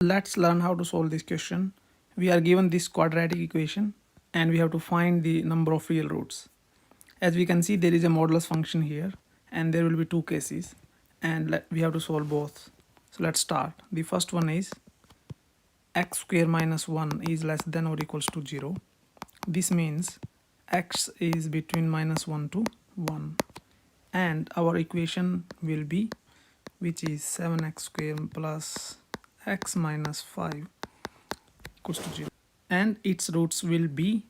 Let's learn how to solve this question. We are given this quadratic equation and we have to find the number of real roots. As we can see, there is a modulus function here and there will be two cases and we have to solve both. So let's start. The first one is x square minus 1 is less than or equals to 0. This means x is between minus 1 to 1 and our equation will be, which is 7x square plus x minus 5 equals to 0, and its roots will be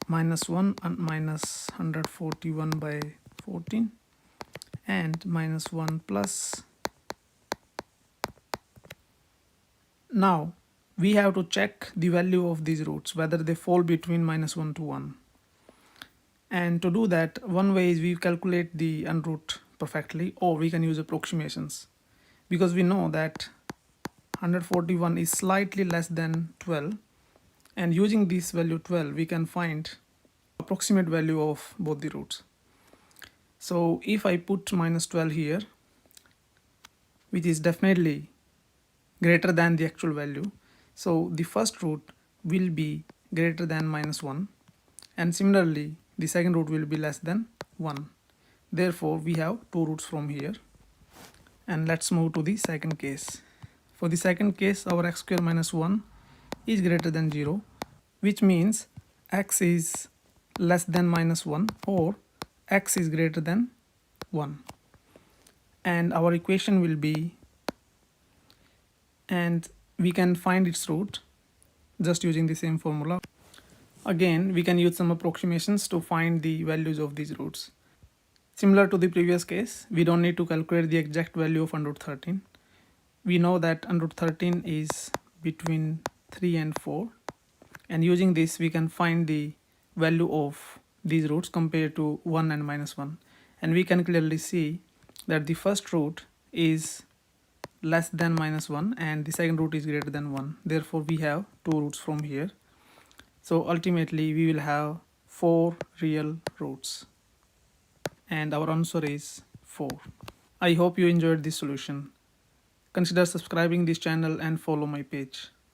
minus 1 and minus 141 by 14 and minus 1 plus. Now we have to check the value of these roots, whether they fall between minus 1 to 1. And to do that, one way is we calculate the unroot perfectly, or we can use approximations, because we know that 141 is slightly less than 12, and using this value 12 we can find approximate value of both the roots. So if I put minus 12 here, which is definitely greater than the actual value, so the first root will be greater than minus 1, and similarly the second root will be less than 1. Therefore we have two roots from here. And let's move to the second case. For the second case, our x square minus 1 is greater than 0, which means x is less than minus 1 or x is greater than 1. And our equation will be, and we can find its root just using the same formula. Again, we can use some approximations to find the values of these roots. Similar to the previous case, we don't need to calculate the exact value of under root 13. We know that under root 13 is between 3 and 4, and using this we can find the value of these roots compared to 1 and minus 1, and we can clearly see that the first root is less than minus 1 and the second root is greater than 1. Therefore we have two roots from here. So ultimately we will have 4 real roots, and our answer is 4. I hope you enjoyed this solution. Consider subscribing this channel and follow my page.